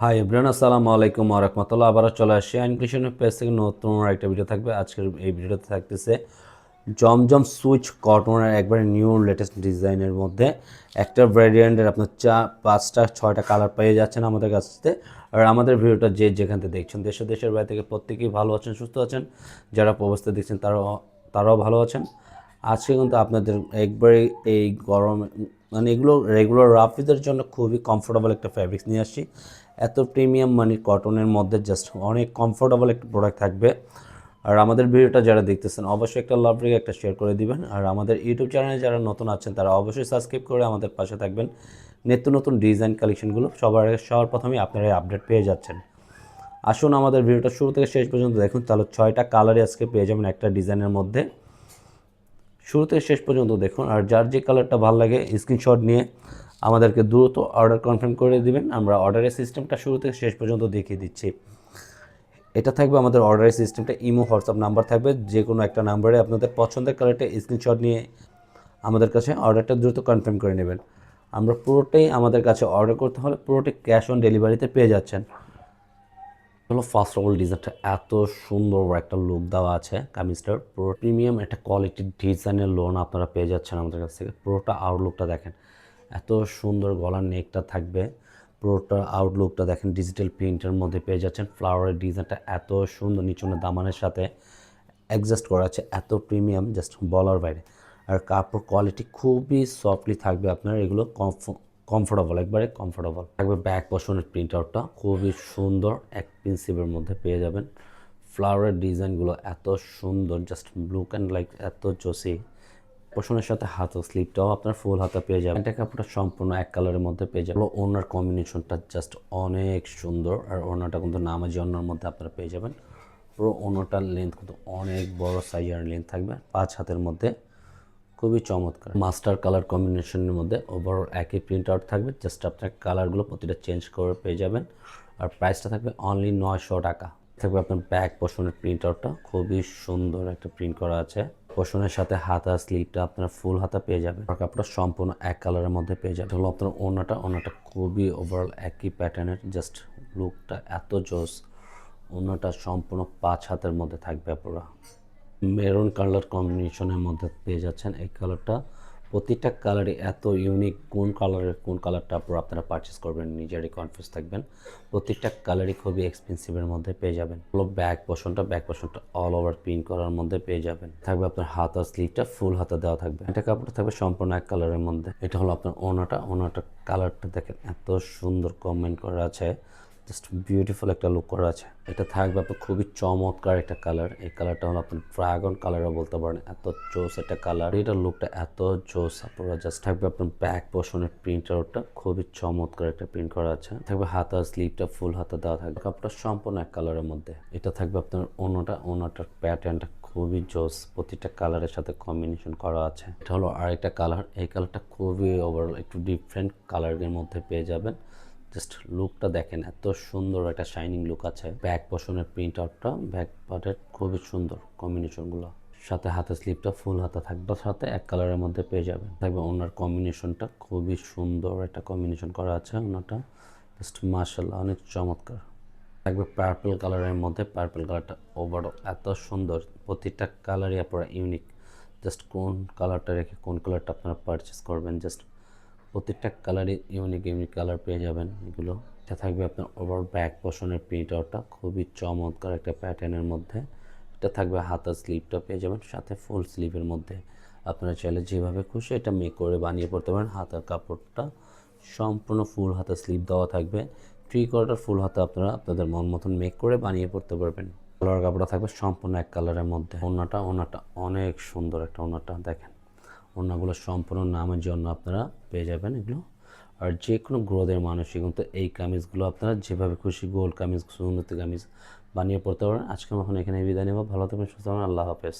Hi everyone, আসসালামু আলাইকুম ওয়া রাহমাতুল্লাহ। আবারও চলে আসছি ইনক্লুশনের পেজ থেকে নতুন একটা ভিডিও থাকবে। আজকের এই ভিডিওতে থাকতেছে জমজম সুইচ কটনের একবারে নিউ লেটেস্ট ডিজাইনের মধ্যে একটা ভ্যারিয়েন্টের আপনার 5টা 6টা কালার পেয়ে যাচ্ছেন আমাদের কাছ থেকে। আর আমাদের ভিডিওটা যে যেখান থেকে দেখছেন, দেশের বাইরে থেকে প্রত্যেকেই ভালো আছেন, সুস্থ আছেন। যারা প্রবাসে দেখছেন তারাও ভালো আছেন। আজকে কিন্তু আপনাদের একবারে এই গরমে মানে এগুলো রেগুলার রাফিদের জন্য খুবই কমফোর্টেবল একটা ফ্যাব্রিক্স নিয়ে আসছি। এত প্রিমিয়াম মানে কটনের মধ্যে জাস্ট অনেক কমফোর্টেবল একটা প্রোডাক্ট থাকবে। আর আমাদের ভিডিওটা যারা দেখতেছেন অবশ্যই একটা লাভ রেখে একটা শেয়ার করে দিবেন। আর আমাদের ইউটিউব চ্যানেলে যারা নতুন আছেন তারা অবশ্যই সাবস্ক্রাইব করে আমাদের পাশে থাকবেন। নিত্য নতুন ডিজাইন কালেকশনগুলো সবার প্রথমেই আপনারা আপডেট পেয়ে যাচ্ছেন। আসুন আমাদের ভিডিওটা শুরু থেকে শেষ পর্যন্ত দেখুন, তাহলে 6টা কালারই আজকে পেয়ে যাবেন একটা ডিজাইনের মধ্যে। শুরু থেকে শেষ পর্যন্ত দেখুন, আর যার যে কালারটা ভালো লাগে স্ক্রিনশট নিয়ে আমাদেরকে দ্রুত অর্ডার কনফার্ম করে দিবেন। আমরা অর্ডারের সিস্টেমটা শুরু থেকে শেষ পর্যন্ত দেখিয়ে দিচ্ছি। এটা থাকবে আমাদের অর্ডারের সিস্টেমটা, ইমো হোয়াটসঅ্যাপ নাম্বার থাকবে, যে কোনো একটা নাম্বারে আপনাদের পছন্দের কালারটা স্ক্রিনশট নিয়ে আমাদের কাছে অর্ডারটা দ্রুত কনফার্ম করে নেবেন। আমরা পুরোটাই আমাদের কাছে অর্ডার করতে হলে পুরোটাই ক্যাশ অন ডেলিভারিতে পেয়ে যাচ্ছেন। হলো ফার্স্ট অফ অল ডিজাইনটা এত সুন্দর একটা লুক দেওয়া আছে কামিজটার, পুরো প্রিমিয়াম একটা কোয়ালিটির ডিজাইনের লোন আপনারা পেয়ে যাচ্ছেন আমাদের কাছ থেকে। পুরোটা আউটলুকটা দেখেন, এত সুন্দর গলার নেকটা থাকবে। পুরোটা আউটলুকটা দেখেন ডিজিটাল প্রিন্টের মধ্যে পেয়ে যাচ্ছেন। ফ্লাওয়ারের ডিজাইনটা এত সুন্দর নিচনে দামানের সাথে অ্যাডজাস্ট করা আছে, এত প্রিমিয়াম জাস্ট বলার বাইরে। আর কাপড় কোয়ালিটি খুবই সফটলি থাকবে আপনার, এগুলো কমফোর্টেবল, একবারে কমফোর্টেবল থাকবে। ব্যাক পোর্শনের প্রিন্ট আউটটা খুবই সুন্দর, এক প্রিন্সিপের মধ্যে পেয়ে যাবেন। ফ্লাওয়ারের ডিজাইনগুলো এত সুন্দর, জাস্ট ব্লু অ্যান্ড লাইক এত জোসি। পোর্শনের সাথে হাতা স্লিপটাও আপনার ফুল হাতা পেয়ে যাবেন। এটা কাপড়টা সম্পূর্ণ এক কালারের মধ্যে পেয়ে যাবেন। ওনার কম্বিনেশনটা জাস্ট অনেক সুন্দর, আর ওনাটা কিন্তু নামাজি ওনার মধ্যে আপনারা পেয়ে যাবেন। পুরো ওনাটার লেন্থ কিন্তু অনেক বড় সাইজের লেন্থ থাকবে, 5 হাতের মধ্যে, খুবই চমৎকার। মাস্টার কালার কম্বিনেশনের মধ্যে ওভারঅল একই প্রিন্ট আউট থাকবে, জাস্ট আপনার কালারগুলো প্রতিটা চেঞ্জ করে পেয়ে যাবেন। আর প্রাইসটা থাকবে অনলি 900 টাকা। থাকবে আপনার ব্যাক পোর্শনের প্রিন্ট আউটটা খুবই সুন্দর একটা প্রিন্ট করা আছে। পোর্শনের সাথে হাতা স্লিভটা আপনার ফুল হাতা পেয়ে যাবেন। আর কাপড়টা সম্পূর্ণ এক কালারের মধ্যে পেয়ে যাবে। হলো আপনার ওনাটা খুবই ওভারঅল একই প্যাটার্নের, জাস্ট লুকটা এত জোস। ওনাটা সম্পূর্ণ 5 হাতের মধ্যে থাকবে পুরো মেরুন কালার কম্বিনেশনের মধ্যে পেয়ে যাচ্ছেন। এই কালারটা প্রতিটা কালারই এত ইউনিক, কোন কালারটা পুরো আপনারা পারচেস করবেন নিজেরই কনফিউজ থাকবেন। প্রতিটা কালারই খুবই এক্সপেন্সিভের মধ্যে পেয়ে যাবেন। হলো ব্যাক পোর্শনটা অল ওভার প্রিন্ট করার মধ্যে পেয়ে যাবেন। থাকবে আপনার হাত আর স্লিভটা ফুল হাতা দেওয়া থাকবে। এটা কাপড়টা থাকবে সম্পূর্ণ এক কালারের মধ্যে। এটা হলো আপনার ওনাটা কালারটা দেখেন এত সুন্দর কমেন্ট করা আছে, জাস্ট বিউটিফুল একটা লুক করা আছে। এটা থাকবে আপনার খুবই চমৎকার একটা কালার। এই কালারটা হলো আপনার ড্রাগন কালারও বলতে পারেন, এত জোস একটা কালার। এটার লুকটা এত জোস। আপনারা জাস্ট থাকবে আপনার ব্যাক পোর্শনের প্রিন্ট আউটটা খুবই চমৎকার একটা প্রিন্ট করা আছে। থাকবে হাতা স্লিভটা ফুল হাতা দেওয়া থাকবে। কাপড়টা সম্পূর্ণ এক কালারের মধ্যে। এটা থাকবে আপনার ওনাটার প্যাটার্নটা খুবই জোস, প্রতিটা কালারের সাথে কম্বিনেশন করা আছে। এটা হলো আরেকটা কালার। এই কালারটা খুবই ওভারঅল একটু ডিফারেন্ট কালারের মধ্যে পেয়ে যাবেন। জাস্ট লুকটা দেখেন এত সুন্দর একটা শাইনিং লুক আছে। ব্যাক পোর্শনের প্রিন্ট আউটটা ব্যাক পার্টের খুবই সুন্দর কম্বিনেশনগুলো। সাথে হাতে স্লিপটা ফুল হাতা থাকবে, সাথে এক কালারের মধ্যে পেয়ে যাবেন। থাকবে ওনার কম্বিনেশনটা খুবই সুন্দর একটা কম্বিনেশন করা আছে। ওনাটা জাস্ট মাশাআল্লাহ অনেক চমৎকার। থাকবে পার্পল কালারের মধ্যে। পার্পল কালারটা ওভারঅল এত সুন্দর, প্রতিটা কালারই আপনারা ইউনিক। জাস্ট কোন কালারটা রেখে কোন কালারটা আপনারা পারচেস করবেন, জাস্ট প্রত্যেকটা কালারই ইউনিক কালার পেয়ে যাবেন এগুলো। এটা থাকবে আপনার ওভার ব্যাক পোর্শনের প্রিন্ট আউটটা খুবই চমৎকার একটা প্যাটার্নের মধ্যে। এটা থাকবে হাতার স্লিভটা পেয়ে যাবেন, সাথে ফুল স্লিভের মধ্যে। আপনারা চাইলে যেভাবে খুশি এটা মেক করে বানিয়ে পড়তে পারেন। হাতার কাপড়টা সম্পূর্ণ ফুল হাতা স্লিভ দেওয়া থাকবে। 3/4 ফুল হাতা আপনারা আপনাদের মন মতন মেক করে বানিয়ে পড়তে পারবেন। কালার কাপড়টা থাকবে সম্পূর্ণ এক কালারের মধ্যে। ওনাটা অনেক সুন্দর একটা ওনাটা দেখেন। ওড়নাগুলো সম্পূর্ণ নামের জন্য আপনারা পেয়ে যাবেন এগুলো। আর যে কোনো গ্রোথের মানুষই কিন্তু এই কামিজগুলো আপনারা যেভাবে খুশি গোল কামিজ, সুন্নতি কামিজ বানিয়ে পড়তে পারেন। আজকে এখন এখানে বিদায় নেব। ভালো থাকবেন, সুস্থ থাকবেন। আল্লাহ হাফেজ।